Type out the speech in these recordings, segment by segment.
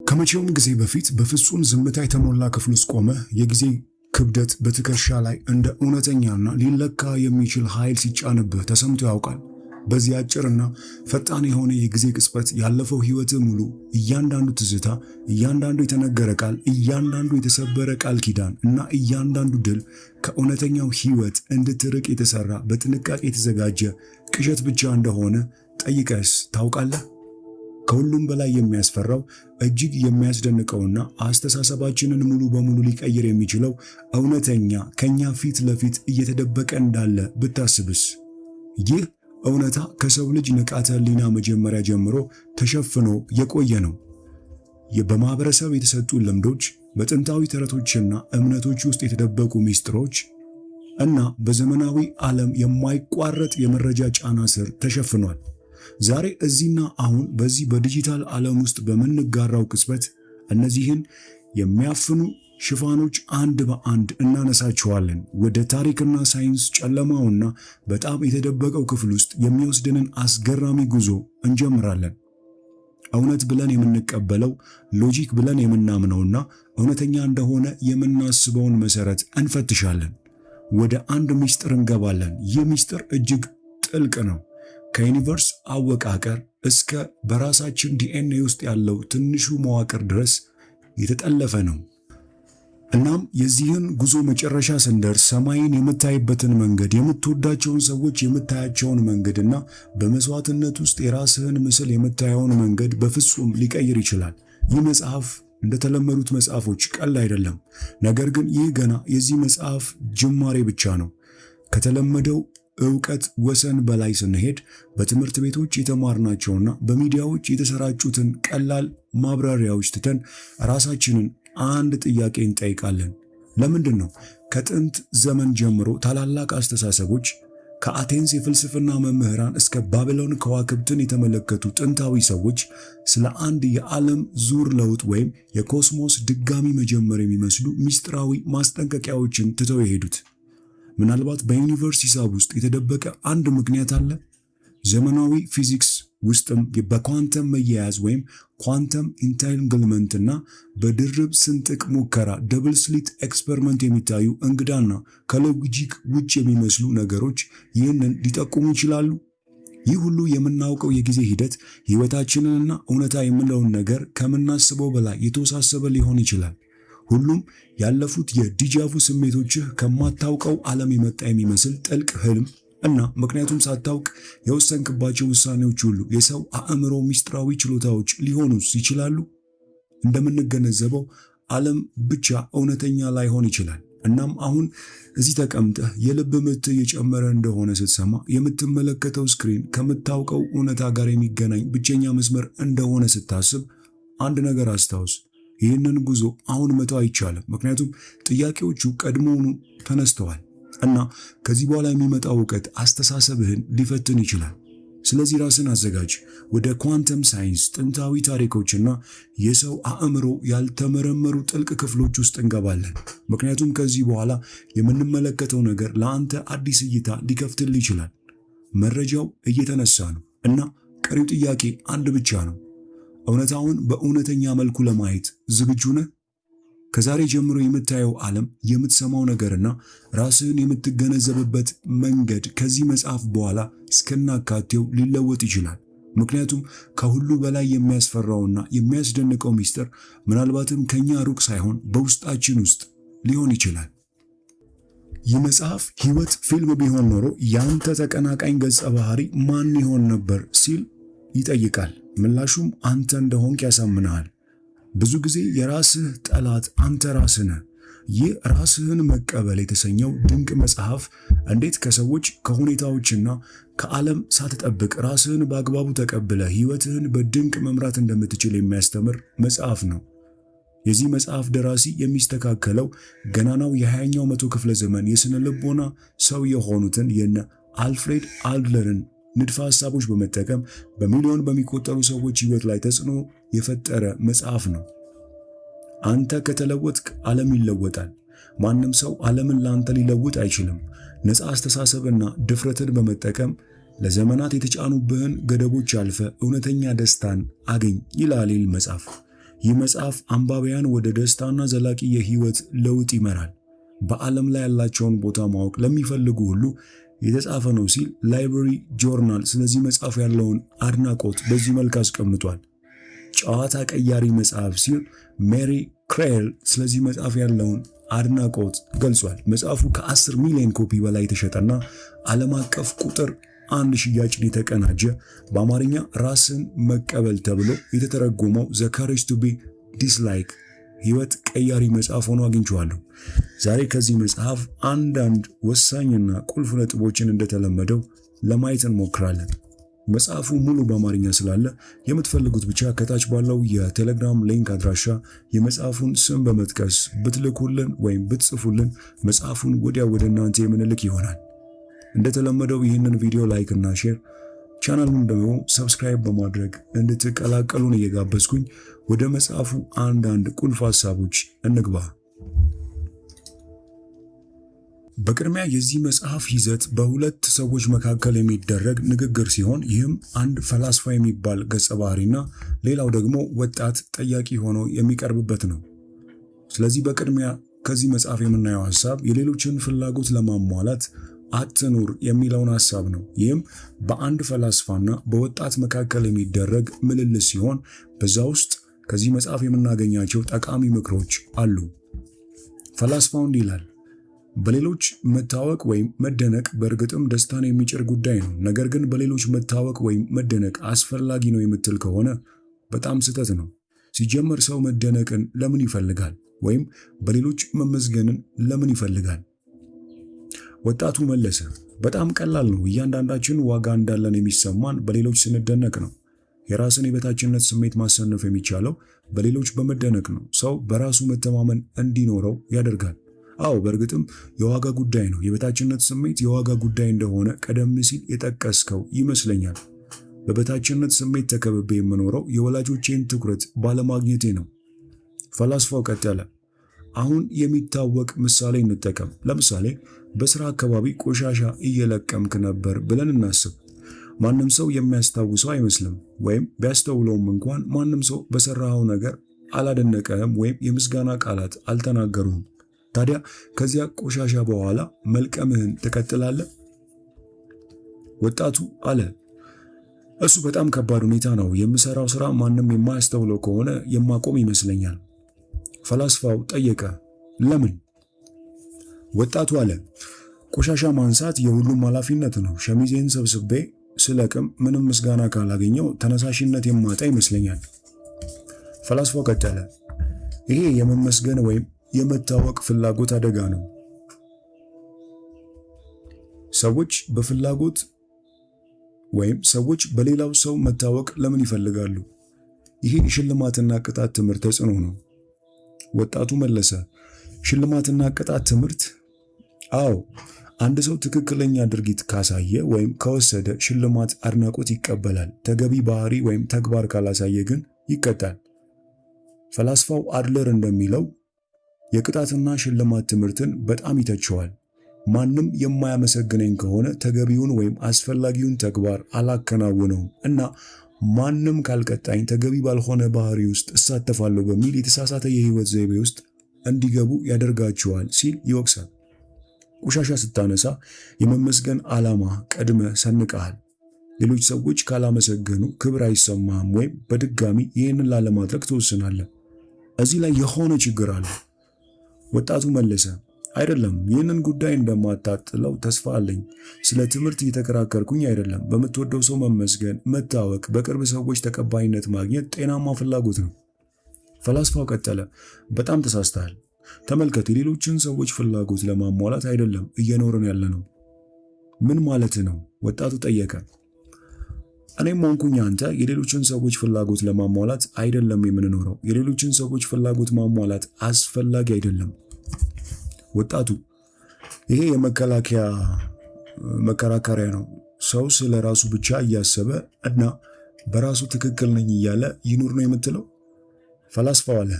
ከመቼውም ጊዜ በፊት በፍጹም ዝምታ የተሞላ ክፍል ውስጥ ቆመህ የጊዜ ክብደት በትከሻ ላይ እንደ እውነተኛና ሊለካ የሚችል ኃይል ሲጫንብህ ተሰምቶ ያውቃል? በዚህ አጭርና ፈጣን የሆነ የጊዜ ቅጽበት ያለፈው ሕይወትህ ሙሉ እያንዳንዱ ትዝታ፣ እያንዳንዱ የተነገረ ቃል፣ እያንዳንዱ የተሰበረ ቃል ኪዳን እና እያንዳንዱ ድል ከእውነተኛው ሕይወት እንድትርቅ የተሰራ በጥንቃቄ የተዘጋጀ ቅዠት ብቻ እንደሆነ ጠይቀህስ ታውቃለህ? ከሁሉም በላይ የሚያስፈራው እጅግ የሚያስደንቀውና አስተሳሰባችንን ሙሉ በሙሉ ሊቀይር የሚችለው እውነተኛ ከኛ ፊት ለፊት እየተደበቀ እንዳለ ብታስብስ? ይህ እውነታ ከሰው ልጅ ንቃተ ህሊና መጀመሪያ ጀምሮ ተሸፍኖ የቆየ ነው። በማህበረሰብ የተሰጡ ልምዶች፣ በጥንታዊ ተረቶችና እምነቶች ውስጥ የተደበቁ ሚስጥሮች እና በዘመናዊ ዓለም የማይቋረጥ የመረጃ ጫና ስር ተሸፍኗል። ዛሬ እዚህና አሁን በዚህ በዲጂታል ዓለም ውስጥ በምንጋራው ቅጽበት እነዚህን የሚያፍኑ ሽፋኖች አንድ በአንድ እናነሳቸዋለን። ወደ ታሪክና ሳይንስ ጨለማውና በጣም የተደበቀው ክፍል ውስጥ የሚወስድንን አስገራሚ ጉዞ እንጀምራለን። እውነት ብለን የምንቀበለው፣ ሎጂክ ብለን የምናምነውና እውነተኛ እንደሆነ የምናስበውን መሰረት እንፈትሻለን። ወደ አንድ ምስጢር እንገባለን። ይህ ምስጢር እጅግ ጥልቅ ነው። ከዩኒቨርስ አወቃቀር እስከ በራሳችን ዲኤንኤ ውስጥ ያለው ትንሹ መዋቅር ድረስ የተጠለፈ ነው። እናም የዚህን ጉዞ መጨረሻ ስንደርስ ሰማይን የምታይበትን መንገድ፣ የምትወዳቸውን ሰዎች የምታያቸውን መንገድና በመስዋዕትነት ውስጥ የራስህን ምስል የምታየውን መንገድ በፍጹም ሊቀይር ይችላል። ይህ መጽሐፍ እንደተለመዱት መጽሐፎች ቀላል አይደለም። ነገር ግን ይህ ገና የዚህ መጽሐፍ ጅማሬ ብቻ ነው። ከተለመደው ዕውቀት ወሰን በላይ ስንሄድ በትምህርት ቤቶች የተማርናቸውና በሚዲያዎች የተሰራጩትን ቀላል ማብራሪያዎች ትተን ራሳችንን አንድ ጥያቄ እንጠይቃለን። ለምንድን ነው ከጥንት ዘመን ጀምሮ ታላላቅ አስተሳሰቦች ከአቴንስ የፍልስፍና መምህራን እስከ ባቢሎን ከዋክብትን የተመለከቱ ጥንታዊ ሰዎች ስለ አንድ የዓለም ዙር ለውጥ ወይም የኮስሞስ ድጋሚ መጀመር የሚመስሉ ምስጢራዊ ማስጠንቀቂያዎችን ትተው የሄዱት? ምናልባት በዩኒቨርስ ሂሳብ ውስጥ የተደበቀ አንድ ምክንያት አለ። ዘመናዊ ፊዚክስ ውስጥም በኳንተም መያያዝ ወይም ኳንተም ኢንታንግልመንት እና በድርብ ስንጥቅ ሙከራ ደብል ስሊት ኤክስፐሪመንት የሚታዩ እንግዳና ከሎጂክ ውጭ የሚመስሉ ነገሮች ይህንን ሊጠቁሙ ይችላሉ። ይህ ሁሉ የምናውቀው የጊዜ ሂደት ሕይወታችንንና እውነታ የምንለውን ነገር ከምናስበው በላይ የተወሳሰበ ሊሆን ይችላል። ሁሉም ያለፉት የዲጃvu ስሜቶችህ ከማታውቀው ዓለም የመጣ የሚመስል ጥልቅ ህልም እና ምክንያቱም ሳታውቅ የወሰንክባቸው ውሳኔዎች ሁሉ የሰው አእምሮ ምስጢራዊ ችሎታዎች ሊሆኑስ ይችላሉ። እንደምንገነዘበው ዓለም ብቻ እውነተኛ ላይሆን ይችላል። እናም አሁን እዚህ ተቀምጠህ የልብ ምት እየጨመረ እንደሆነ ስትሰማ የምትመለከተው ስክሪን ከምታውቀው እውነታ ጋር የሚገናኝ ብቸኛ መስመር እንደሆነ ስታስብ አንድ ነገር አስታውስ። ይህንን ጉዞ አሁን መተው አይቻልም፣ ምክንያቱም ጥያቄዎቹ ቀድሞውኑ ተነስተዋል እና ከዚህ በኋላ የሚመጣው ዕውቀት አስተሳሰብህን ሊፈትን ይችላል። ስለዚህ ራስን አዘጋጅ። ወደ ኳንተም ሳይንስ፣ ጥንታዊ ታሪኮችና የሰው አእምሮ ያልተመረመሩ ጥልቅ ክፍሎች ውስጥ እንገባለን። ምክንያቱም ከዚህ በኋላ የምንመለከተው ነገር ለአንተ አዲስ እይታ ሊከፍትልህ ይችላል። መረጃው እየተነሳ ነው እና ቀሪው ጥያቄ አንድ ብቻ ነው። እውነታውን በእውነተኛ መልኩ ለማየት ዝግጁ ነህ? ከዛሬ ጀምሮ የምታየው ዓለም፣ የምትሰማው ነገርና ራስህን የምትገነዘብበት መንገድ ከዚህ መጽሐፍ በኋላ እስከናካቴው ሊለወጥ ይችላል። ምክንያቱም ከሁሉ በላይ የሚያስፈራውና የሚያስደንቀው ምስጢር ምናልባትም ከኛ ሩቅ ሳይሆን በውስጣችን ውስጥ ሊሆን ይችላል። ይህ መጽሐፍ ሕይወት ፊልም ቢሆን ኖሮ ያንተ ተቀናቃኝ ገጸ ባህሪ ማን ይሆን ነበር ሲል ይጠይቃል። ምላሹም አንተ እንደሆንክ ያሳምንሃል። ብዙ ጊዜ የራስህ ጠላት አንተ ራስህ ነህ። ይህ ራስህን መቀበል የተሰኘው ድንቅ መጽሐፍ እንዴት ከሰዎች ከሁኔታዎችና ከዓለም ሳትጠብቅ ራስህን በአግባቡ ተቀብለህ ሕይወትህን በድንቅ መምራት እንደምትችል የሚያስተምር መጽሐፍ ነው። የዚህ መጽሐፍ ደራሲ የሚስተካከለው ገናናው የ20ኛው መቶ ክፍለ ዘመን የሥነ ልቦና ሰው የሆኑትን የነ አልፍሬድ አድለርን ንድፈ ሐሳቦች በመጠቀም በሚሊዮን በሚቆጠሩ ሰዎች ሕይወት ላይ ተጽዕኖ የፈጠረ መጽሐፍ ነው። አንተ ከተለወጥክ ዓለም ይለወጣል። ማንም ሰው ዓለምን ለአንተ ሊለውጥ አይችልም። ነፃ አስተሳሰብና ድፍረትን በመጠቀም ለዘመናት የተጫኑብህን ገደቦች አልፈ እውነተኛ ደስታን አገኝ ይላል መጽሐፍ። ይህ መጽሐፍ አንባቢያን ወደ ደስታና ዘላቂ የህይወት ለውጥ ይመራል። በዓለም ላይ ያላቸውን ቦታ ማወቅ ለሚፈልጉ ሁሉ የተጻፈ ነው ሲል ላይብረሪ ጆርናል ስለዚህ መጽሐፍ ያለውን አድናቆት በዚህ መልክ አስቀምጧል። ጨዋታ ቀያሪ መጽሐፍ ሲል ሜሪ ክሬል ስለዚህ መጽሐፍ ያለውን አድናቆት ገልጿል። መጽሐፉ ከ10 ሚሊዮን ኮፒ በላይ የተሸጠና ዓለም አቀፍ ቁጥር 1 ሽያጭን የተቀናጀ በአማርኛ ራስን መቀበል ተብሎ የተተረጎመው ዘ ከሬጅ ቱ ቢ ዲስላይክ ህይወት ቀያሪ መጽሐፍ ሆኖ አግኝቼዋለሁ። ዛሬ ከዚህ መጽሐፍ አንዳንድ ወሳኝና ቁልፍ ነጥቦችን እንደተለመደው ለማየት እንሞክራለን። መጽሐፉ ሙሉ በአማርኛ ስላለ የምትፈልጉት ብቻ ከታች ባለው የቴሌግራም ሊንክ አድራሻ የመጽሐፉን ስም በመጥቀስ ብትልኩልን ወይም ብትጽፉልን መጽሐፉን ወዲያው ወደ እናንተ የምንልክ ይሆናል። እንደተለመደው ይህንን ቪዲዮ ላይክ እና ሼር፣ ቻናሉን ደግሞ ሰብስክራይብ በማድረግ እንድትቀላቀሉን እየጋበዝኩኝ ወደ መጽሐፉ አንዳንድ ቁልፍ ሐሳቦች እንግባ። በቅድሚያ የዚህ መጽሐፍ ይዘት በሁለት ሰዎች መካከል የሚደረግ ንግግር ሲሆን ይህም አንድ ፈላስፋ የሚባል ገጸ ባህሪና ሌላው ደግሞ ወጣት ጠያቂ ሆኖ የሚቀርብበት ነው። ስለዚህ በቅድሚያ ከዚህ መጽሐፍ የምናየው ሐሳብ የሌሎችን ፍላጎት ለማሟላት አትኑር የሚለውን ሐሳብ ነው። ይህም በአንድ ፈላስፋና በወጣት መካከል የሚደረግ ምልልስ ሲሆን በዛ ውስጥ ከዚህ መጽሐፍ የምናገኛቸው ጠቃሚ ምክሮች አሉ። ፈላስፋው እንዲህ ይላል፣ በሌሎች መታወቅ ወይም መደነቅ በእርግጥም ደስታን የሚጭር ጉዳይ ነው። ነገር ግን በሌሎች መታወቅ ወይም መደነቅ አስፈላጊ ነው የምትል ከሆነ በጣም ስህተት ነው። ሲጀመር ሰው መደነቅን ለምን ይፈልጋል? ወይም በሌሎች መመስገንን ለምን ይፈልጋል? ወጣቱ መለሰ፣ በጣም ቀላል ነው። እያንዳንዳችን ዋጋ እንዳለን የሚሰማን በሌሎች ስንደነቅ ነው። የራስን የበታችነት ስሜት ማሸነፍ የሚቻለው በሌሎች በመደነቅ ነው። ሰው በራሱ መተማመን እንዲኖረው ያደርጋል። አዎ በእርግጥም የዋጋ ጉዳይ ነው። የበታችነት ስሜት የዋጋ ጉዳይ እንደሆነ ቀደም ሲል የጠቀስከው ይመስለኛል። በበታችነት ስሜት ተከብቤ የምኖረው የወላጆቼን ትኩረት ባለማግኘቴ ነው። ፈላስፋው ቀጠለ፣ አሁን የሚታወቅ ምሳሌ እንጠቀም። ለምሳሌ በስራ አካባቢ ቆሻሻ እየለቀምክ ነበር ብለን እናስብ። ማንም ሰው የሚያስታውሰው አይመስልም፣ ወይም ቢያስተውለውም እንኳን ማንም ሰው በሰራው ነገር አላደነቀህም ወይም የምስጋና ቃላት አልተናገሩም። ታዲያ ከዚያ ቆሻሻ በኋላ መልቀምህን ትቀጥላለህ? ወጣቱ አለ፣ እሱ በጣም ከባድ ሁኔታ ነው። የምሰራው ስራ ማንም የማያስተውለው ከሆነ የማቆም ይመስለኛል። ፈላስፋው ጠየቀ፣ ለምን? ወጣቱ አለ፣ ቆሻሻ ማንሳት የሁሉም ኃላፊነት ነው። ሸሚዜን ሰብስቤ ስለቅም ምንም ምስጋና ካላገኘው ተነሳሽነት የማጣ ይመስለኛል። ፈላስፋው ቀጠለ፣ ይሄ የመመስገን ወይም የመታወቅ ፍላጎት አደጋ ነው። ሰዎች በፍላጎት ወይም ሰዎች በሌላው ሰው መታወቅ ለምን ይፈልጋሉ? ይሄ የሽልማትና ቅጣት ትምህርት ተጽዕኖ ነው። ወጣቱ መለሰ፣ ሽልማትና ቅጣት ትምህርት? አዎ፣ አንድ ሰው ትክክለኛ ድርጊት ካሳየ ወይም ከወሰደ ሽልማት፣ አድናቆት ይቀበላል። ተገቢ ባህሪ ወይም ተግባር ካላሳየ ግን ይቀጣል። ፈላስፋው አድለር እንደሚለው የቅጣትና ሽልማት ትምህርትን በጣም ይተቸዋል። ማንም የማያመሰግነኝ ከሆነ ተገቢውን ወይም አስፈላጊውን ተግባር አላከናውነውም እና ማንም ካልቀጣኝ ተገቢ ባልሆነ ባህሪ ውስጥ እሳተፋለሁ በሚል የተሳሳተ የህይወት ዘይቤ ውስጥ እንዲገቡ ያደርጋቸዋል ሲል ይወቅሳል። ቆሻሻ ስታነሳ የመመስገን ዓላማ ቀድመ ሰንቀሃል። ሌሎች ሰዎች ካላመሰገኑ ክብር አይሰማህም ወይም በድጋሚ ይህንን ላለማድረግ ትወስናለህ። እዚህ ላይ የሆነ ችግር አለ። ወጣቱ መለሰ፣ አይደለም፣ ይህንን ጉዳይ እንደማታጥለው ተስፋ አለኝ። ስለ ትምህርት እየተከራከርኩኝ አይደለም። በምትወደው ሰው መመስገን፣ መታወቅ፣ በቅርብ ሰዎች ተቀባይነት ማግኘት ጤናማ ፍላጎት ነው። ፈላስፋው ቀጠለ፣ በጣም ተሳስተሃል። ተመልከት፣ የሌሎችን ሰዎች ፍላጎት ለማሟላት አይደለም እየኖርን ያለ ነው። ምን ማለት ነው? ወጣቱ ጠየቀ። እኔም ሆንኩኝ አንተ የሌሎችን ሰዎች ፍላጎት ለማሟላት አይደለም የምንኖረው። የሌሎችን ሰዎች ፍላጎት ማሟላት አስፈላጊ አይደለም። ወጣቱ፣ ይሄ መከራከሪያ ነው። ሰው ስለ ራሱ ብቻ እያሰበ እና በራሱ ትክክል ነኝ እያለ ይኑር ነው የምትለው? ፈላስፋው አለ፣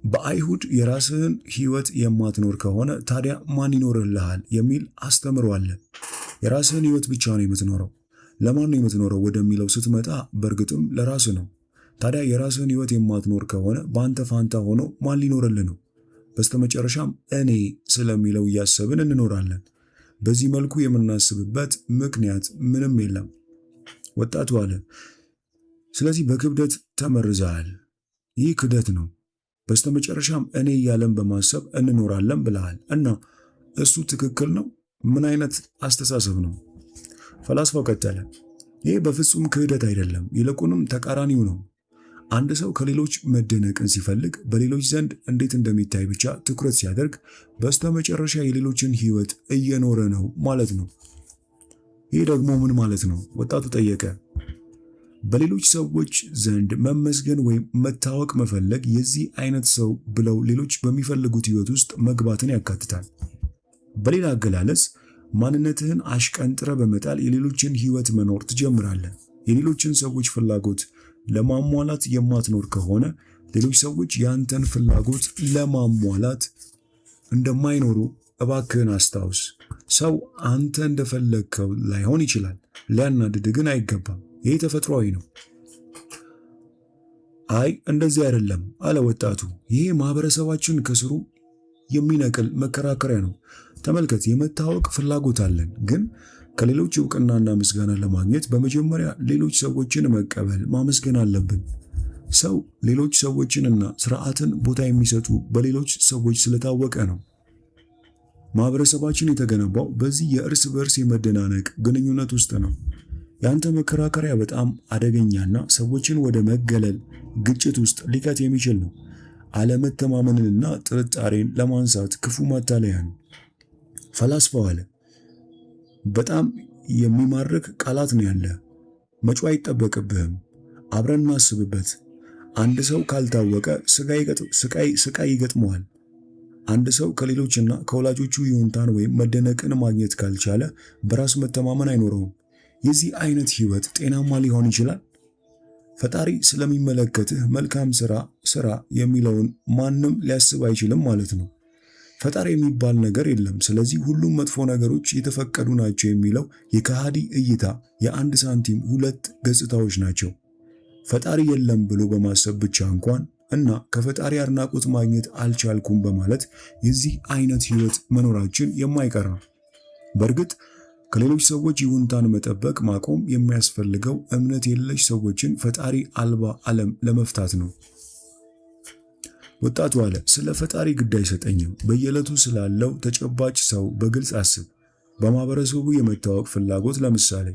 በአይሁድ የራስህን ህይወት የማትኖር ከሆነ ታዲያ ማን ይኖርልሃል የሚል አስተምሮ አለ። የራስህን ህይወት ብቻ ነው የምትኖረው። ለማን ነው የምትኖረው ወደሚለው ስትመጣ በእርግጥም ለራስህ ነው። ታዲያ የራስህን ሕይወት የማትኖር ከሆነ በአንተ ፋንታ ሆኖ ማን ሊኖርልህ ነው? በስተመጨረሻም እኔ ስለሚለው እያሰብን እንኖራለን። በዚህ መልኩ የምናስብበት ምክንያት ምንም የለም። ወጣቱ አለ፣ ስለዚህ በክብደት ተመርዘሃል። ይህ ክደት ነው። በስተመጨረሻም እኔ እያለን በማሰብ እንኖራለን ብለሃል እና እሱ ትክክል ነው? ምን አይነት አስተሳሰብ ነው? ፈላስፋው ቀጠለ፣ ይህ በፍጹም ክህደት አይደለም፣ ይልቁንም ተቃራኒው ነው። አንድ ሰው ከሌሎች መደነቅን ሲፈልግ በሌሎች ዘንድ እንዴት እንደሚታይ ብቻ ትኩረት ሲያደርግ በስተመጨረሻ የሌሎችን ሕይወት እየኖረ ነው ማለት ነው። ይህ ደግሞ ምን ማለት ነው? ወጣቱ ጠየቀ። በሌሎች ሰዎች ዘንድ መመስገን ወይም መታወቅ መፈለግ የዚህ አይነት ሰው ብለው ሌሎች በሚፈልጉት ሕይወት ውስጥ መግባትን ያካትታል። በሌላ አገላለጽ ማንነትህን አሽቀንጥረ በመጣል የሌሎችን ሕይወት መኖር ትጀምራለህ። የሌሎችን ሰዎች ፍላጎት ለማሟላት የማትኖር ከሆነ ሌሎች ሰዎች ያንተን ፍላጎት ለማሟላት እንደማይኖሩ እባክህን አስታውስ። ሰው አንተ እንደፈለግከው ላይሆን ይችላል፣ ሊያናድድ ግን አይገባም። ይህ ተፈጥሯዊ ነው። አይ እንደዚህ አይደለም አለ ወጣቱ። ይሄ ማህበረሰባችን ከስሩ የሚነቅል መከራከሪያ ነው። ተመልከት፣ የመታወቅ ፍላጎት አለን፣ ግን ከሌሎች እውቅናና ምስጋና ለማግኘት በመጀመሪያ ሌሎች ሰዎችን መቀበል ማመስገን አለብን። ሰው ሌሎች ሰዎችንና ስርዓትን ቦታ የሚሰጡ በሌሎች ሰዎች ስለታወቀ ነው። ማህበረሰባችን የተገነባው በዚህ የእርስ በርስ የመደናነቅ ግንኙነት ውስጥ ነው። ያንተ መከራከሪያ በጣም አደገኛና ሰዎችን ወደ መገለል ግጭት ውስጥ ሊከት የሚችል ነው። አለመተማመንንና ጥርጣሬን ለማንሳት ክፉ ማታለያ ነው። ፈላስፋው አለ፣ በጣም የሚማርክ ቃላት ነው ያለ። መጮህ አይጠበቅብህም። አብረን እናስብበት። አንድ ሰው ካልታወቀ ስቃይ ይገጥመዋል። አንድ ሰው ከሌሎችና ከወላጆቹ ይሁንታን ወይም መደነቅን ማግኘት ካልቻለ በራስ መተማመን አይኖረውም። የዚህ አይነት ህይወት ጤናማ ሊሆን ይችላል? ፈጣሪ ስለሚመለከትህ መልካም ስራ የሚለውን ማንም ሊያስብ አይችልም ማለት ነው። ፈጣሪ የሚባል ነገር የለም፣ ስለዚህ ሁሉም መጥፎ ነገሮች የተፈቀዱ ናቸው የሚለው የከሃዲ እይታ የአንድ ሳንቲም ሁለት ገጽታዎች ናቸው። ፈጣሪ የለም ብሎ በማሰብ ብቻ እንኳን እና ከፈጣሪ አድናቆት ማግኘት አልቻልኩም በማለት የዚህ አይነት ህይወት መኖራችን የማይቀር ነው። በእርግጥ ከሌሎች ሰዎች ይሁንታን መጠበቅ ማቆም የሚያስፈልገው እምነት የለሽ ሰዎችን ፈጣሪ አልባ ዓለም ለመፍታት ነው። ወጣቱ አለ፣ ስለ ፈጣሪ ግድ አይሰጠኝም። በየዕለቱ ስላለው ተጨባጭ ሰው በግልጽ አስብ። በማህበረሰቡ የመታወቅ ፍላጎት ለምሳሌ፣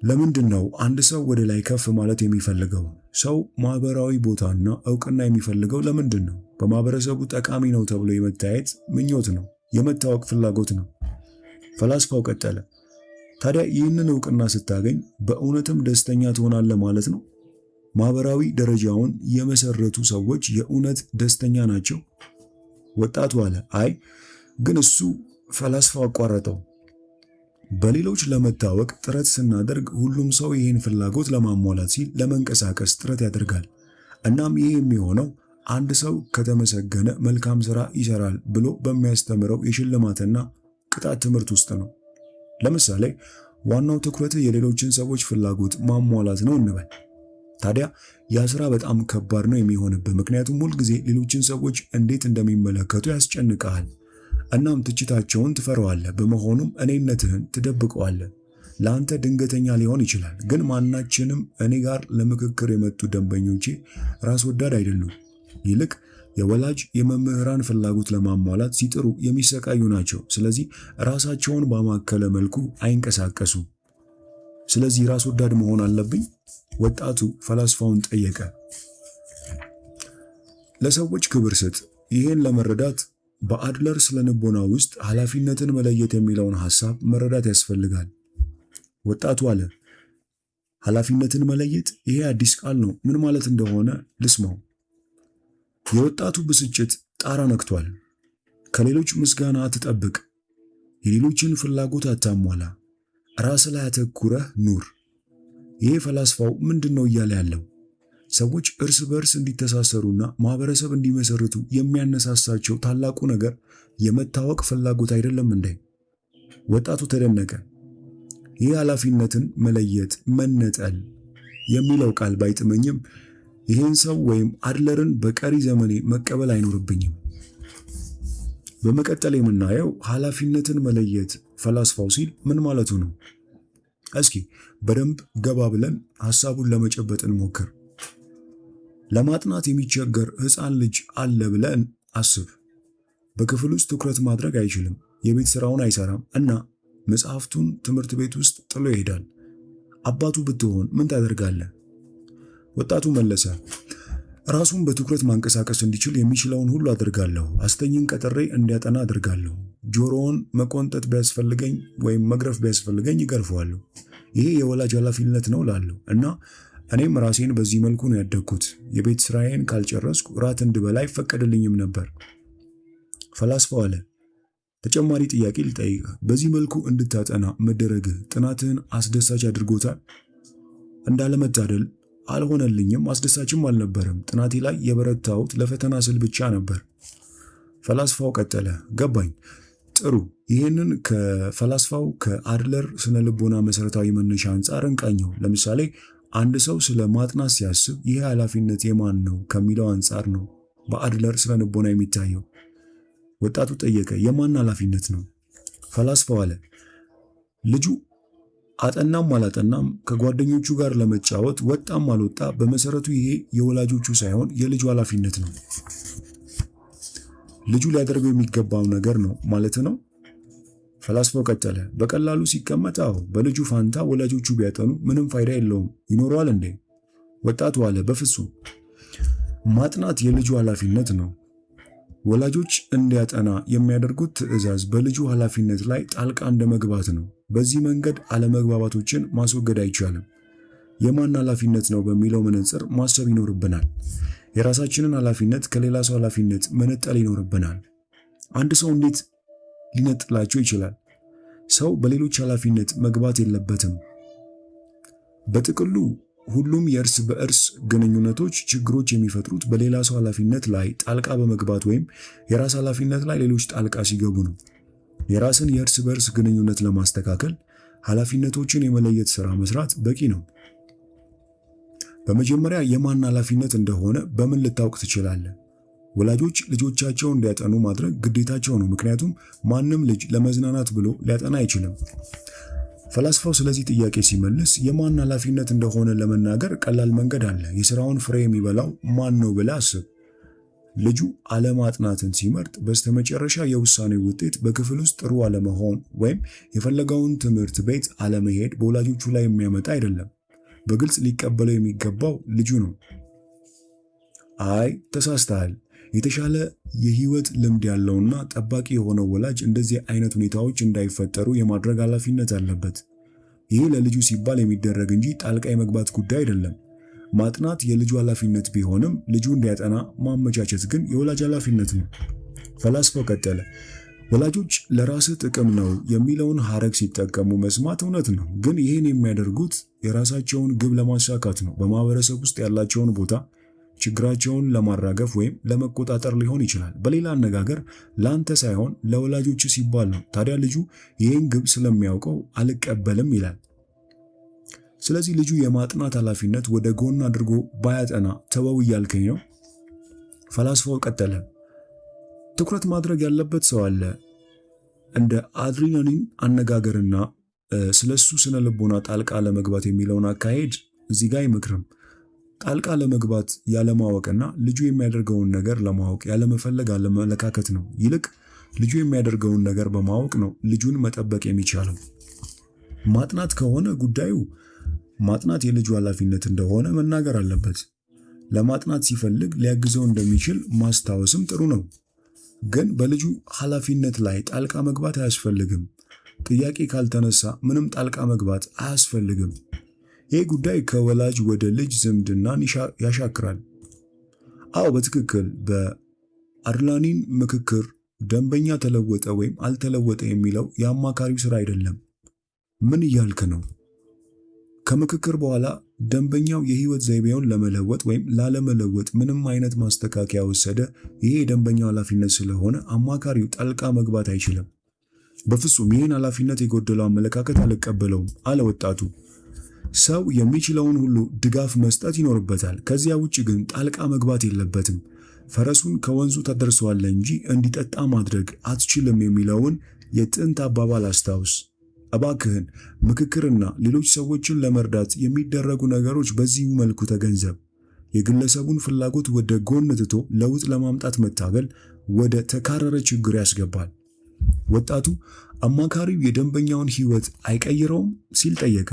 ለምንድን ነው አንድ ሰው ወደ ላይ ከፍ ማለት የሚፈልገው? ሰው ማህበራዊ ቦታና እውቅና የሚፈልገው ለምንድን ነው? በማህበረሰቡ ጠቃሚ ነው ተብሎ የመታየት ምኞት ነው፣ የመታወቅ ፍላጎት ነው። ፈላስፋው ቀጠለ፣ ታዲያ ይህንን እውቅና ስታገኝ በእውነትም ደስተኛ ትሆናለህ ማለት ነው? ማህበራዊ ደረጃውን የመሰረቱ ሰዎች የእውነት ደስተኛ ናቸው? ወጣቱ አለ፣ አይ ግን እሱ ፈላስፋው አቋረጠው። በሌሎች ለመታወቅ ጥረት ስናደርግ ሁሉም ሰው ይህን ፍላጎት ለማሟላት ሲል ለመንቀሳቀስ ጥረት ያደርጋል። እናም ይህ የሚሆነው አንድ ሰው ከተመሰገነ መልካም ሥራ ይሰራል ብሎ በሚያስተምረው የሽልማትና ቅጣት ትምህርት ውስጥ ነው። ለምሳሌ ዋናው ትኩረት የሌሎችን ሰዎች ፍላጎት ማሟላት ነው እንበል። ታዲያ ያ ስራ በጣም ከባድ ነው የሚሆንብህ፣ ምክንያቱም ሁልጊዜ ሌሎችን ሰዎች እንዴት እንደሚመለከቱ ያስጨንቅሃል። እናም ትችታቸውን ትፈራዋለህ። በመሆኑም እኔነትህን ትደብቀዋለህ። ለአንተ ድንገተኛ ሊሆን ይችላል፣ ግን ማናችንም እኔ ጋር ለምክክር የመጡ ደንበኞቼ ራስ ወዳድ አይደሉም። ይልቅ የወላጅ የመምህራን ፍላጎት ለማሟላት ሲጥሩ የሚሰቃዩ ናቸው። ስለዚህ ራሳቸውን ባማከለ መልኩ አይንቀሳቀሱም። ስለዚህ ራስ ወዳድ መሆን አለብኝ? ወጣቱ ፈላስፋውን ጠየቀ። ለሰዎች ክብር ስጥ። ይህን ለመረዳት በአድለር ስለንቦና ውስጥ ኃላፊነትን መለየት የሚለውን ሐሳብ መረዳት ያስፈልጋል። ወጣቱ አለ፣ ኃላፊነትን መለየት? ይሄ አዲስ ቃል ነው። ምን ማለት እንደሆነ ልስማው። የወጣቱ ብስጭት ጣራ ነክቷል። ከሌሎች ምስጋና አትጠብቅ። የሌሎችን ፍላጎት አታሟላ። ራስ ላይ አተኩረህ ኑር። ይሄ ፈላስፋው ምንድነው እያለ ያለው? ሰዎች እርስ በርስ እንዲተሳሰሩና ማህበረሰብ እንዲመሰርቱ የሚያነሳሳቸው ታላቁ ነገር የመታወቅ ፍላጎት አይደለም እንዴ? ወጣቱ ተደነቀ። ይህ ኃላፊነትን መለየት፣ መነጠል የሚለው ቃል ባይጥመኝም ይህን ሰው ወይም አድለርን በቀሪ ዘመኔ መቀበል አይኖርብኝም። በመቀጠል የምናየው ኃላፊነትን መለየት ፈላስፋው ሲል ምን ማለቱ ነው? እስኪ በደንብ ገባ ብለን ሐሳቡን ለመጨበጥ እንሞክር። ለማጥናት የሚቸገር ሕፃን ልጅ አለ ብለን አስብ። በክፍል ውስጥ ትኩረት ማድረግ አይችልም፣ የቤት ሥራውን አይሰራም እና መጽሐፍቱን ትምህርት ቤት ውስጥ ጥሎ ይሄዳል። አባቱ ብትሆን ምን ታደርጋለህ? ወጣቱ መለሰ፣ ራሱን በትኩረት ማንቀሳቀስ እንዲችል የሚችለውን ሁሉ አድርጋለሁ። አስተኝን ቀጥሬ እንዲያጠና አድርጋለሁ። ጆሮውን መቆንጠጥ ቢያስፈልገኝ ወይም መግረፍ ቢያስፈልገኝ ይገርፈዋለሁ። ይሄ የወላጅ ኃላፊነት ነው ላለሁ እና እኔም ራሴን በዚህ መልኩ ነው ያደግኩት። የቤት ስራዬን ካልጨረስኩ ራት እንድበላ አይፈቀድልኝም ነበር። ፈላስፋው አለ፣ ተጨማሪ ጥያቄ ልጠይቅህ። በዚህ መልኩ እንድታጠና መደረግህ ጥናትህን አስደሳች አድርጎታል? እንዳለመታደል አልሆነልኝም፣ አስደሳችም አልነበረም። ጥናቴ ላይ የበረታሁት ለፈተና ስል ብቻ ነበር። ፈላስፋው ቀጠለ፣ ገባኝ። ጥሩ፣ ይህንን ከፈላስፋው ከአድለር ስነ ልቦና መሰረታዊ መነሻ አንጻር እንቃኘው። ለምሳሌ አንድ ሰው ስለ ማጥናት ሲያስብ ይህ ኃላፊነት የማን ነው ከሚለው አንጻር ነው በአድለር ስነ ልቦና የሚታየው። ወጣቱ ጠየቀ፣ የማን ኃላፊነት ነው? ፈላስፋው አለ፣ ልጁ አጠናም አላጠናም ከጓደኞቹ ጋር ለመጫወት ወጣም አልወጣ በመሰረቱ ይሄ የወላጆቹ ሳይሆን የልጁ ኃላፊነት ነው። ልጁ ሊያደርገው የሚገባው ነገር ነው ማለት ነው። ፈላስፋው ቀጠለ፣ በቀላሉ ሲቀመጥ አዎ፣ በልጁ ፋንታ ወላጆቹ ቢያጠኑ ምንም ፋይዳ የለውም። ይኖረዋል እንዴ? ወጣቱ አለ፣ በፍጹም። ማጥናት የልጁ ኃላፊነት ነው። ወላጆች እንዲያጠና የሚያደርጉት ትዕዛዝ በልጁ ኃላፊነት ላይ ጣልቃ እንደመግባት ነው። በዚህ መንገድ አለመግባባቶችን ማስወገድ አይቻልም። የማን ኃላፊነት ነው በሚለው መነጽር ማሰብ ይኖርብናል። የራሳችንን ኃላፊነት ከሌላ ሰው ኃላፊነት መነጠል ይኖርብናል። አንድ ሰው እንዴት ሊነጥላቸው ይችላል? ሰው በሌሎች ኃላፊነት መግባት የለበትም። በጥቅሉ ሁሉም የእርስ በእርስ ግንኙነቶች ችግሮች የሚፈጥሩት በሌላ ሰው ኃላፊነት ላይ ጣልቃ በመግባት ወይም የራስ ኃላፊነት ላይ ሌሎች ጣልቃ ሲገቡ ነው። የራስን የእርስ በእርስ ግንኙነት ለማስተካከል ኃላፊነቶችን የመለየት ሥራ መስራት በቂ ነው። በመጀመሪያ የማን ኃላፊነት እንደሆነ በምን ልታውቅ ትችላለህ? ወላጆች ልጆቻቸው እንዲያጠኑ ማድረግ ግዴታቸው ነው። ምክንያቱም ማንም ልጅ ለመዝናናት ብሎ ሊያጠና አይችልም። ፈላስፋው ስለዚህ ጥያቄ ሲመልስ የማን ኃላፊነት እንደሆነ ለመናገር ቀላል መንገድ አለ። የሥራውን ፍሬ የሚበላው ማን ነው ብለህ አስብ። ልጁ አለማጥናትን ሲመርጥ በስተመጨረሻ የውሳኔው ውጤት በክፍል ውስጥ ጥሩ አለመሆን ወይም የፈለገውን ትምህርት ቤት አለመሄድ በወላጆቹ ላይ የሚያመጣ አይደለም። በግልጽ ሊቀበለው የሚገባው ልጁ ነው። አይ ተሳስተሃል። የተሻለ የህይወት ልምድ ያለውና ጠባቂ የሆነው ወላጅ እንደዚህ አይነት ሁኔታዎች እንዳይፈጠሩ የማድረግ ኃላፊነት አለበት። ይህ ለልጁ ሲባል የሚደረግ እንጂ ጣልቃ የመግባት ጉዳይ አይደለም። ማጥናት የልጁ ኃላፊነት ቢሆንም ልጁ እንዲያጠና ማመቻቸት ግን የወላጅ ኃላፊነት ነው። ፈላስፋው ቀጠለ፣ ወላጆች ለራስህ ጥቅም ነው የሚለውን ሐረግ ሲጠቀሙ መስማት እውነት ነው፣ ግን ይህን የሚያደርጉት የራሳቸውን ግብ ለማሳካት ነው። በማህበረሰብ ውስጥ ያላቸውን ቦታ ችግራቸውን ለማራገፍ ወይም ለመቆጣጠር ሊሆን ይችላል። በሌላ አነጋገር ለአንተ ሳይሆን ለወላጆች ሲባል ነው። ታዲያ ልጁ ይህን ግብ ስለሚያውቀው አልቀበልም ይላል። ስለዚህ ልጁ የማጥናት ኃላፊነት ወደ ጎን አድርጎ ባያጠና ተወው እያልከኝ ነው? ፈላስፋው ቀጠለ፣ ትኩረት ማድረግ ያለበት ሰው አለ። እንደ አድሬናሊን አነጋገርና ስለሱ ስነ ልቦና ጣልቃ ለመግባት የሚለውን አካሄድ እዚህ ጋር አይመክርም። ጣልቃ ለመግባት ያለማወቅና ልጁ የሚያደርገውን ነገር ለማወቅ ያለመፈለግ አለመለካከት ነው። ይልቅ ልጁ የሚያደርገውን ነገር በማወቅ ነው ልጁን መጠበቅ የሚቻለው። ማጥናት ከሆነ ጉዳዩ ማጥናት የልጁ ኃላፊነት እንደሆነ መናገር አለበት። ለማጥናት ሲፈልግ ሊያግዘው እንደሚችል ማስታወስም ጥሩ ነው። ግን በልጁ ኃላፊነት ላይ ጣልቃ መግባት አያስፈልግም። ጥያቄ ካልተነሳ ምንም ጣልቃ መግባት አያስፈልግም። ይህ ጉዳይ ከወላጅ ወደ ልጅ ዝምድናን ያሻክራል። አዎ በትክክል በአድላኒን ምክክር ደንበኛ ተለወጠ ወይም አልተለወጠ የሚለው የአማካሪው ስራ አይደለም። ምን እያልክ ነው? ከምክክር በኋላ ደንበኛው የህይወት ዘይቤውን ለመለወጥ ወይም ላለመለወጥ ምንም አይነት ማስተካከያ ወሰደ፣ ይሄ የደንበኛው ኃላፊነት ስለሆነ አማካሪው ጣልቃ መግባት አይችልም። በፍጹም ይህን ኃላፊነት የጎደለው አመለካከት አልቀበለውም አለ ወጣቱ። ሰው የሚችለውን ሁሉ ድጋፍ መስጠት ይኖርበታል። ከዚያ ውጭ ግን ጣልቃ መግባት የለበትም። ፈረሱን ከወንዙ ታደርሰዋለህ እንጂ እንዲጠጣ ማድረግ አትችልም የሚለውን የጥንት አባባል አስታውስ። እባክህን ምክክርና ሌሎች ሰዎችን ለመርዳት የሚደረጉ ነገሮች በዚሁ መልኩ ተገንዘብ። የግለሰቡን ፍላጎት ወደ ጎን ትቶ ለውጥ ለማምጣት መታገል ወደ ተካረረ ችግር ያስገባል። ወጣቱ አማካሪው የደንበኛውን ሕይወት አይቀይረውም ሲል ጠየቀ።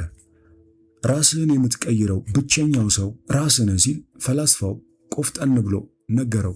ራስህን የምትቀይረው ብቸኛው ሰው ራስህ ነህ ሲል ፈላስፋው ቆፍጠን ብሎ ነገረው።